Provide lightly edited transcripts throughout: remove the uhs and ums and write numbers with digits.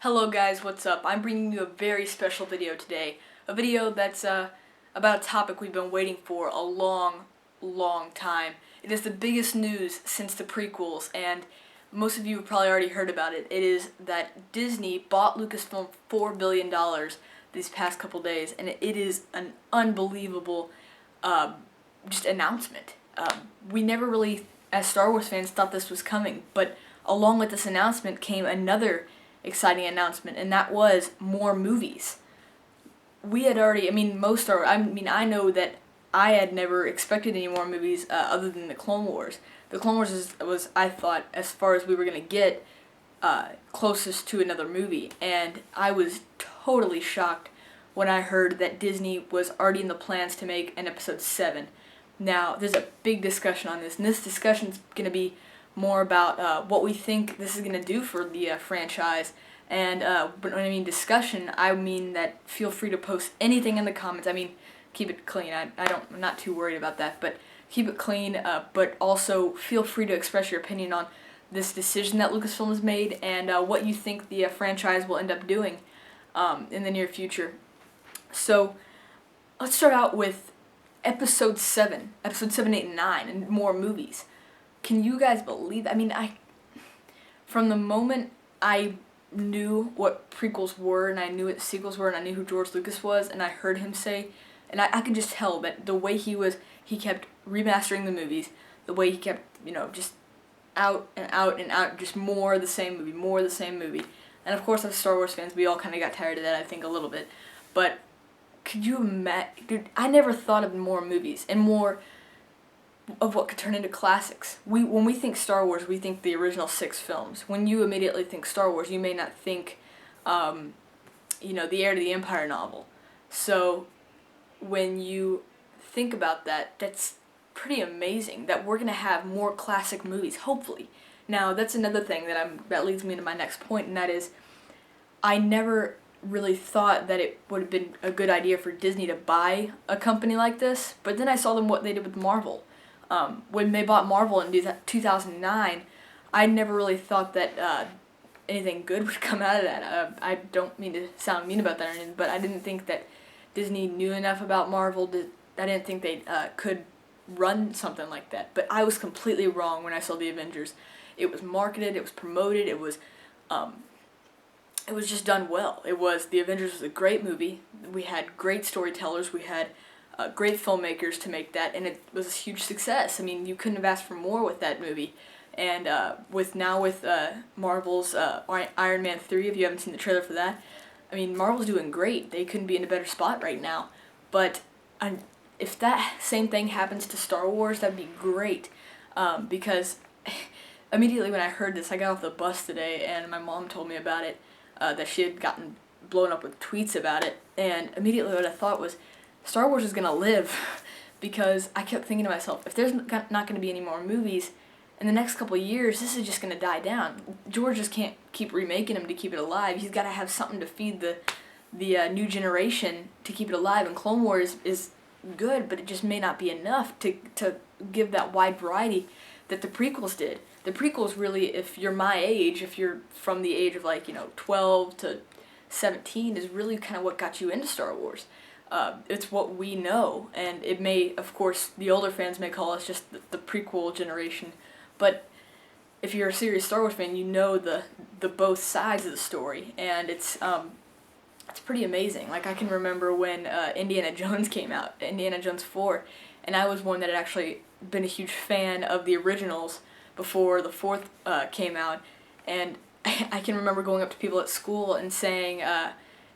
Hello guys, what's up? I'm bringing you a very special video today. A video that's about a topic we've been waiting for a long time. It is the biggest news since the prequels, and most of you have probably already heard about it. It is that Disney bought Lucasfilm $4 billion these past couple days, and it is an unbelievable just announcement. We never really, as Star Wars fans, thought this was coming, but along with this announcement came another exciting announcement, and that was more movies. We had already, I know that I had never expected any more movies other than the Clone Wars. The Clone Wars was, I thought, as far as we were going to get, closest to another movie, and I was totally shocked when I heard that Disney was already in the plans to make an episode 7. Now, there's a big discussion on this, and this discussion is going to be more about what we think this is going to do for the franchise. And when I mean discussion, I mean that feel free to post anything in the comments. I mean, keep it clean. I'm not too worried about that, but keep it clean. But also feel free to express your opinion on this decision that Lucasfilm has made and what you think the franchise will end up doing in the near future. So let's start out with episode 7, 8, and 9, and more movies. Can you guys believe? From the moment I knew what prequels were, and I knew what sequels were, and I knew who George Lucas was, and I heard him say, and I could just tell that the way he kept remastering the movies, the way he kept, just out and out and out, just more of the same movie. And of course, as Star Wars fans, we all kind of got tired of that, I think, a little bit. But could you imagine? Dude, I never thought of more movies and more of what could turn into classics. When we think Star Wars, we think the original 6 films. When you immediately think Star Wars, you may not think, the Heir to the Empire novel. So when you think about that, that's pretty amazing that we're gonna have more classic movies, hopefully. Now, that's another thing that leads me to my next point, and that is, I never really thought that it would have been a good idea for Disney to buy a company like this, but then I saw what they did with Marvel. When they bought Marvel in 2009, I never really thought that anything good would come out of that. I don't mean to sound mean about that or anything, but I didn't think that Disney knew enough about Marvel. I didn't think they could run something like that. But I was completely wrong when I saw The Avengers. It was marketed, it was promoted, it was just done well. The Avengers was a great movie. We had great storytellers. We had great filmmakers to make that, and it was a huge success. I mean, you couldn't have asked for more with that movie. And with Marvel's Iron Man 3, if you haven't seen the trailer for that, I mean, Marvel's doing great. They couldn't be in a better spot right now. But if that same thing happens to Star Wars, that'd be great. Because immediately when I heard this, I got off the bus today, and my mom told me about it, that she had gotten blown up with tweets about it, and immediately what I thought was, Star Wars is going to live, because I kept thinking to myself, if there's not going to be any more movies in the next couple of years, this is just going to die down. George just can't keep remaking them to keep it alive. He's got to have something to feed the new generation to keep it alive, and Clone Wars is good, but it just may not be enough to give that wide variety that the prequels did. The prequels really, if you're my age, if you're from the age of 12 to 17, is really kind of what got you into Star Wars. It's what we know, and it may, of course, the older fans may call us just the prequel generation, but if you're a serious Star Wars fan, you know the both sides of the story, and it's pretty amazing. Like, I can remember when Indiana Jones came out, Indiana Jones 4, and I was one that had actually been a huge fan of the originals before the 4th came out, and I can remember going up to people at school and saying,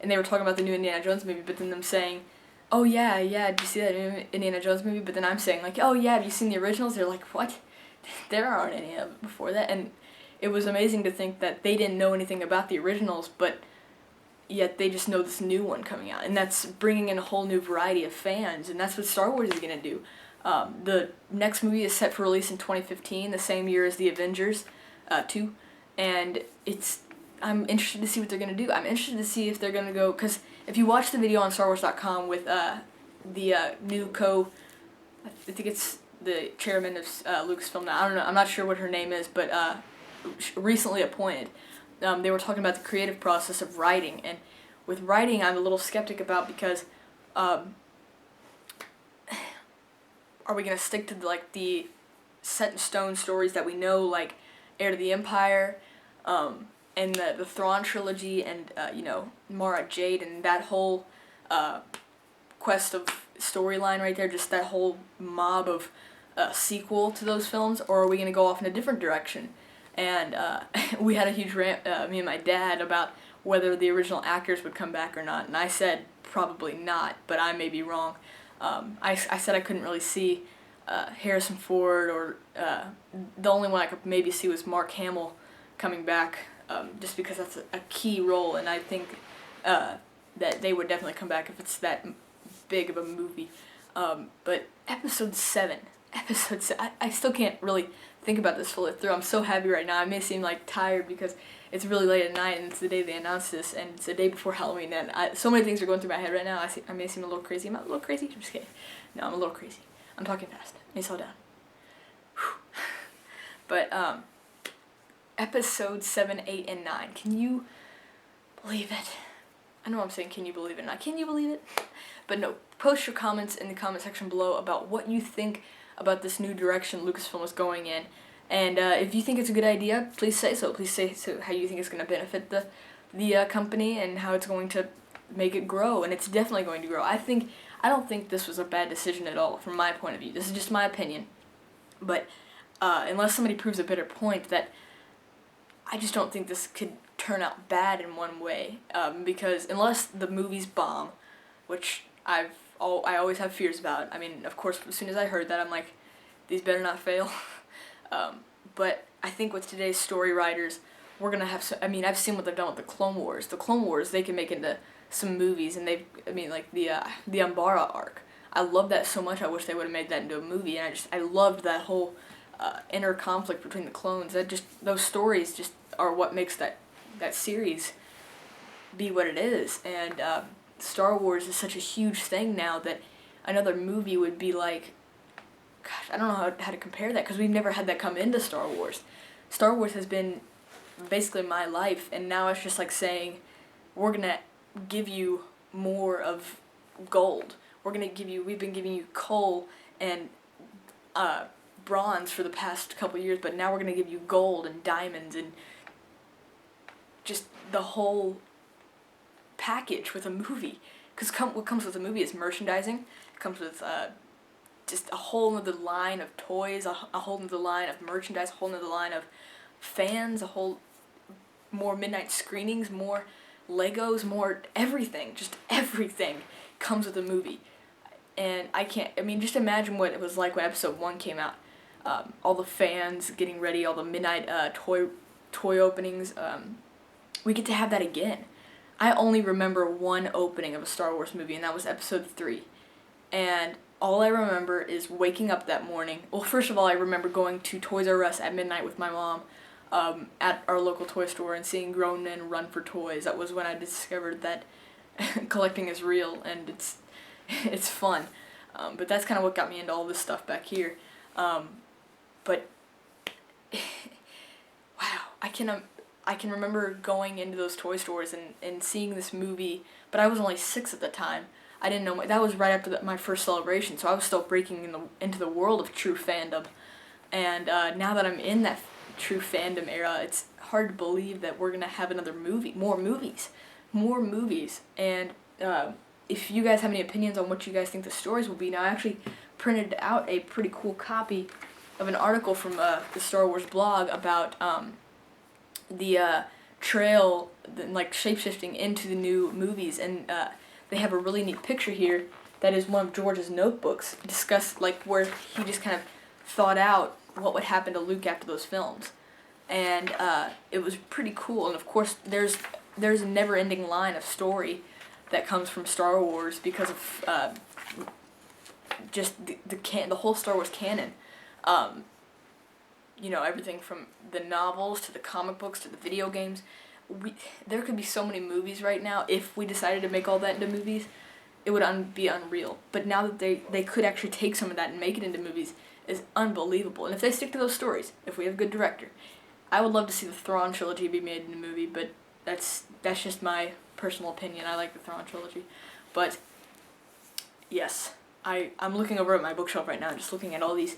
and they were talking about the new Indiana Jones movie, but then them saying, oh yeah, did you see that new Indiana Jones movie? But then I'm saying, oh yeah, have you seen the originals? They're like, what? There aren't any of it before that. And it was amazing to think that they didn't know anything about the originals, but yet they just know this new one coming out. And that's bringing in a whole new variety of fans, and that's what Star Wars is going to do. The next movie is set for release in 2015, the same year as The Avengers 2, and I'm interested to see what they're going to do. I'm interested to see if they're going to go, because if you watch the video on StarWars.com with the new I think it's the chairman of Lucasfilm now, I don't know, I'm not sure what her name is, but recently appointed, they were talking about the creative process of writing, and with writing I'm a little skeptic about, because are we going to stick to the set in stone stories that we know, like Heir to the Empire, and the Thrawn trilogy, and Mara Jade, and that whole quest of storyline right there, just that whole mob of sequel to those films? Or are we going to go off in a different direction? And we had a huge rant, me and my dad, about whether the original actors would come back or not, and I said probably not, but I may be wrong. I said I couldn't really see Harrison Ford, or the only one I could maybe see was Mark Hamill coming back, just because that's a key role, and I think that they would definitely come back if it's that big of a movie. But episode 7, I still can't really think about this fully through. I'm so happy right now. I may seem like tired because it's really late at night and it's the day they announced this, and it's the day before Halloween, and so many things are going through my head right now. I may seem a little crazy. Am I a little crazy? I'm just kidding. No, I'm a little crazy. I'm talking fast. Let me slow down. But episode 7, 8, and 9. Can you believe it? I know I'm saying can you believe it, not can you believe it? But no, post your comments in the comment section below about what you think about this new direction Lucasfilm is going in. And if you think it's a good idea, please say so. Please say so how you think it's going to benefit the company and how it's going to make it grow. And it's definitely going to grow. I don't think this was a bad decision at all from my point of view. This is just my opinion. But unless somebody proves a better point, that I just don't think this could turn out bad in one way. Because unless the movies bomb, which I always have fears about. I mean, of course, as soon as I heard that, I'm like, these better not fail. But I think with today's story writers, we're gonna have some, I've seen what they've done with the Clone Wars. The Clone Wars, they can make into some movies, and like the Umbara arc. I love that so much. I wish they would have made that into a movie, and I loved that whole inner conflict between the clones. Those stories just are what makes that series be what it is. And Star Wars is such a huge thing now that another movie would be like, gosh, I don't know how to compare that, because we've never had that come into Star Wars. Star Wars has been basically my life, and now it's just like saying, we're gonna give you more of gold. We've been giving you coal and bronze for the past couple years, but now we're gonna give you gold and diamonds and just the whole package with a movie. Because what comes with a movie is merchandising. It comes with just a whole other line of toys, a whole other line of merchandise, a whole other line of fans, more midnight screenings, more Legos, more everything. Just everything comes with a movie. And just imagine what it was like when episode 1 came out. All the fans getting ready, all the midnight toy openings. We get to have that again. I only remember one opening of a Star Wars movie, and that was episode 3. And all I remember is waking up that morning. Well, first of all, I remember going to Toys R Us at midnight with my mom at our local toy store and seeing grown men run for toys. That was when I discovered that collecting is real, and it's fun. But that's kind of what got me into all this stuff back here. But wow, I can remember going into those toy stores and seeing this movie, but I was only 6 at the time. I didn't know, that was right after my first celebration, so I was still breaking into the world of true fandom. And now that I'm in that true fandom era, it's hard to believe that we're going to have another movie, more movies. And if you guys have any opinions on what you guys think the stories will be, now I actually printed out a pretty cool copy of an article from the Star Wars blog about the trail, like shape-shifting into the new movies, and they have a really neat picture here that is one of George's notebooks, discussed like where he just kind of thought out what would happen to Luke after those films, and it was pretty cool. And of course, there's a never-ending line of story that comes from Star Wars because of just the whole Star Wars canon. Everything from the novels to the comic books to the video games. There could be so many movies right now. If we decided to make all that into movies, it would be unreal. But now that they could actually take some of that and make it into movies is unbelievable. And if they stick to those stories, if we have a good director, I would love to see the Thrawn trilogy be made into a movie, but that's just my personal opinion. I like the Thrawn trilogy. But, yes, I'm looking over at my bookshelf right now, just looking at all these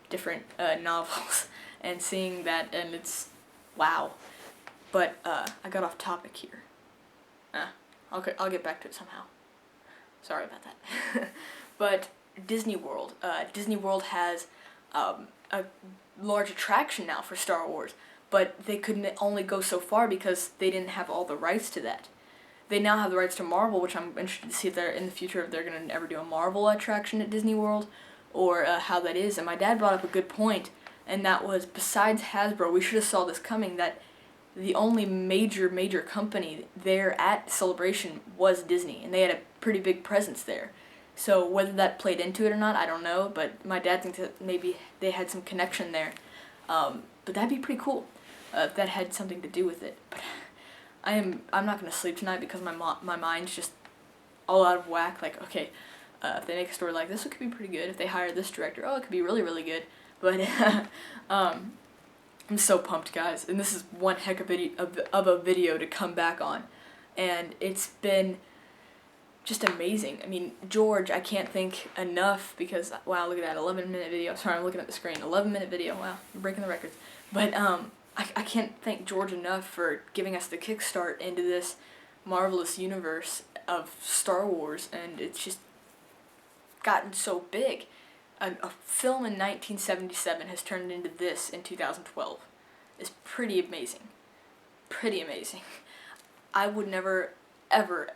different novels and seeing that, and it's, wow. But, I got off topic here. I'll get back to it somehow. Sorry about that. But Disney World. Disney World has a large attraction now for Star Wars, but they couldn't only go so far because they didn't have all the rights to that. They now have the rights to Marvel, which I'm interested to see if they're in the future if they're going to ever do a Marvel attraction at Disney World, or how that is. And my dad brought up a good point, and that was, besides Hasbro, we should have saw this coming, that the only major company there at Celebration was Disney, and they had a pretty big presence there. So whether that played into it or not, I don't know, but my dad thinks that maybe they had some connection there. But that'd be pretty cool if that had something to do with it. But I'm not going to sleep tonight because my mind's just all out of whack. Like, okay, if they make a story like this, it could be pretty good. If they hire this director, oh, it could be really, really good. But I'm so pumped, guys, and this is one heck of a video to come back on, and it's been just amazing. I mean, George, I can't thank enough because, wow, look at that, 11-minute video. Sorry, I'm looking at the screen. 11-minute video. Wow, I'm breaking the records. But I can't thank George enough for giving us the kickstart into this marvelous universe of Star Wars, and it's just gotten so big. A film in 1977 has turned into this in 2012. It's pretty amazing. Pretty amazing. I would never, ever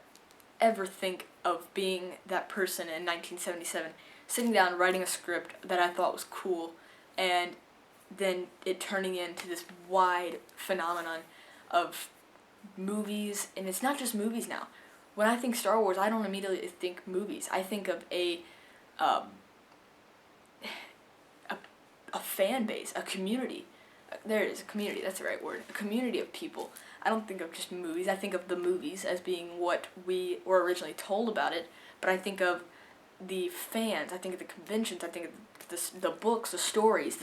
think of being that person in 1977, sitting down writing a script that I thought was cool, and then it turning into this wide phenomenon of movies, and it's not just movies now. When I think Star Wars, I don't immediately think movies. I think of a fan base, a community. There it is, a community, that's the right word. A community of people. I don't think of just movies. I think of the movies as being what we were originally told about it, but I think of the fans, I think of the conventions, I think of the books, the stories,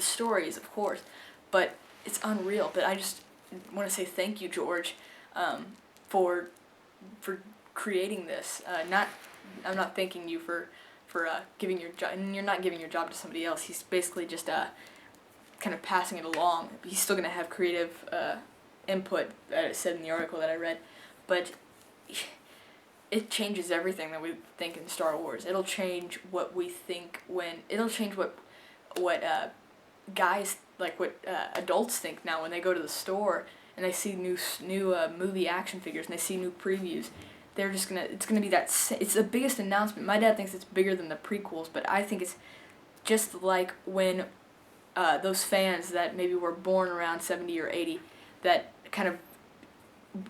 of course, but it's unreal. But I just want to say thank you, George, for creating this. I'm not thanking you for giving your job, and you're not giving your job to somebody else. He's basically just kind of passing it along. He's still going to have creative input, that it said in the article that I read, but it changes everything that we think in Star Wars. It'll change what we think it'll change what guys, like what adults think now when they go to the store and they see new movie action figures and they see new previews. They're just it's gonna be it's the biggest announcement. My dad thinks it's bigger than the prequels, but I think it's just like when those fans that maybe were born around 70 or 80 that kind of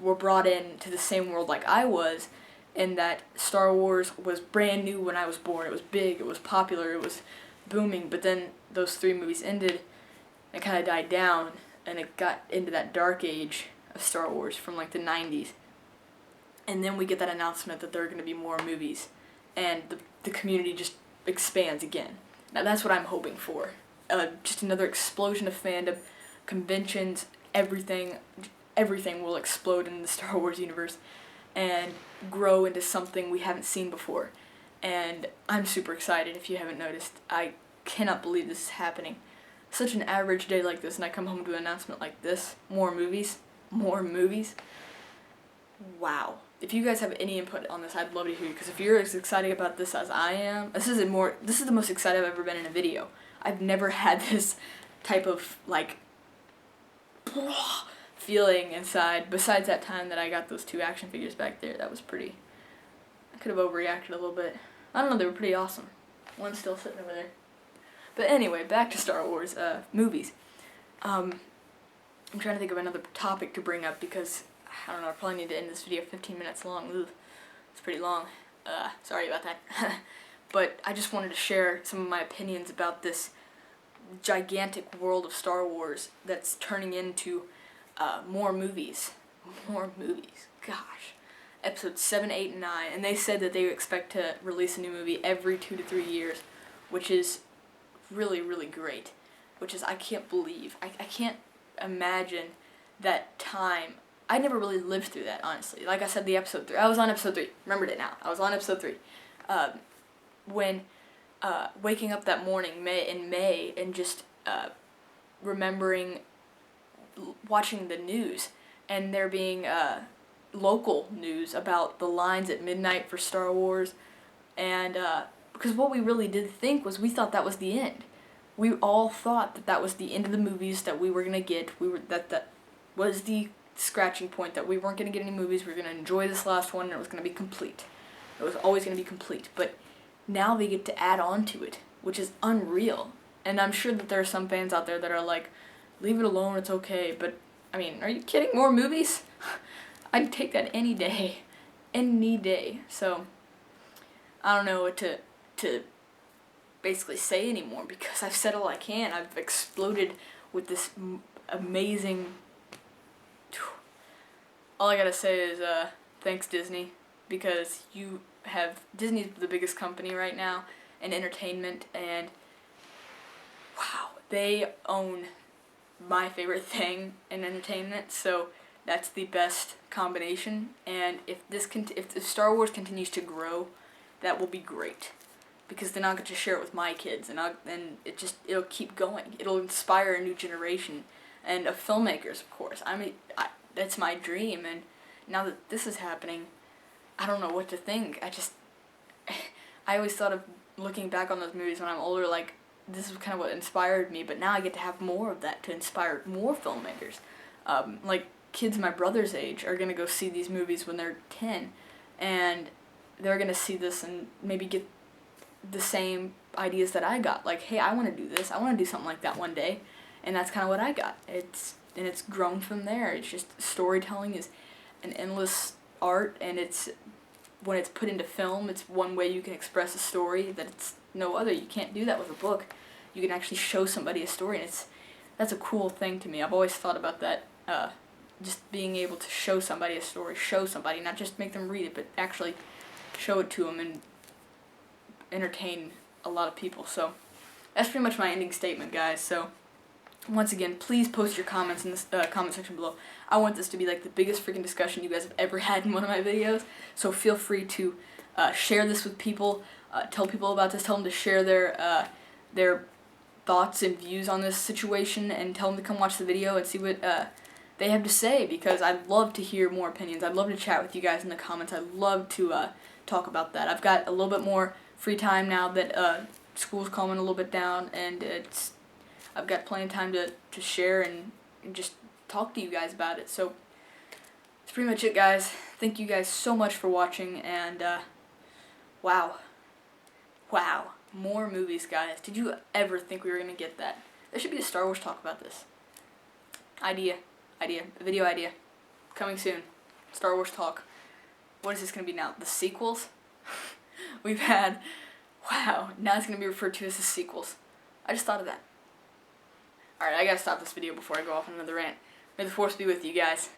were brought in to the same world like I was, and that Star Wars was brand new when I was born. It was big, it was popular, it was booming, but then those 3 movies ended and kind of died down, and it got into that dark age of Star Wars from like the 90s. And then we get that announcement that there are going to be more movies, and the community just expands again. Now that's what I'm hoping for. Just another explosion of fandom, conventions, everything will explode in the Star Wars universe and grow into something we haven't seen before. And I'm super excited, if you haven't noticed. I cannot believe this is happening. Such an average day like this, and I come home to an announcement like this. More movies. Wow. If you guys have any input on this, I'd love to hear you, because if you're as excited about this as I am, this is the most excited I've ever been in a video. I've never had this type of, like, feeling inside, besides that time that I got those 2 action figures back there. That was pretty, I could have overreacted a little bit. I don't know, they were pretty awesome. One's still sitting over there. But anyway, back to Star Wars, movies. I'm trying to think of another topic to bring up, because I don't know, I probably need to end this video 15 minutes long. Ugh, it's pretty long. Sorry about that. But I just wanted to share some of my opinions about this gigantic world of Star Wars that's turning into more movies. More movies. Gosh. Episodes 7, 8, and 9. And they said that they expect to release a new movie every 2 to 3 years, which is really, really great. Which is, I can't believe. I imagine that time. I never really lived through that, honestly. Like I said, the episode 3. I was on episode 3. Remembered it now. I was on episode 3. When waking up that morning in May and just remembering watching the news and there being local news about the lines at midnight for Star Wars, and because what we really did think was we thought that was the end. We all thought that that was the end of the movies that we were gonna get. That was the scratching point, that we weren't gonna get any movies. We were gonna enjoy this last one and it was gonna be complete. It was always gonna be complete. But now they get to add on to it, which is unreal. And I'm sure that there are some fans out there that are like, leave it alone, it's okay. But I mean, are you kidding? More movies? I'd take that any day. Any day. So I don't know what to basically say anymore, because I've said all I can. I've exploded with this amazing... All I gotta say is thanks, Disney, because Disney's the biggest company right now in entertainment, and wow, they own my favorite thing in entertainment, so that's the best combination. And if Star Wars continues to grow, that will be great, because then I'll get to share it with my kids, and it'll keep going. It'll inspire a new generation and of filmmakers, of course. That's my dream, and now that this is happening, I don't know what to think. I always thought of looking back on those movies when I'm older, like, this is kind of what inspired me, but now I get to have more of that to inspire more filmmakers. Like, kids my brother's age are going to go see these movies when they're 10, and they're going to see this and maybe get the same ideas that I got. Like, hey, I want to do this. I want to do something like that one day, and that's kind of what I got. It's grown from there. It's just, storytelling is an endless art, and when it's put into film, it's one way you can express a story that it's no other. You can't do that with a book. You can actually show somebody a story, and that's a cool thing to me. I've always thought about that, just being able to show somebody a story, not just make them read it, but actually show it to them and entertain a lot of people. So that's pretty much my ending statement, guys. So once again, please post your comments in the comment section below. I want this to be like the biggest freaking discussion you guys have ever had in one of my videos. So feel free to share this with people. Tell people about this. Tell them to share their thoughts and views on this situation, and tell them to come watch the video and see what they have to say, because I'd love to hear more opinions. I'd love to chat with you guys in the comments. I'd love to talk about that. I've got a little bit more free time now that school's calming a little bit down, and I've got plenty of time to share and just talk to you guys about it. So that's pretty much it, guys. Thank you guys so much for watching, and wow, more movies, guys. Did you ever think we were gonna get that? There should be a Star Wars talk about this. Video idea, coming soon. Star Wars talk. What is this gonna be now? The sequels? We've had, wow, now it's gonna be referred to as the sequels. I just thought of that. Alright, I gotta stop this video before I go off on another rant. May the Force be with you guys.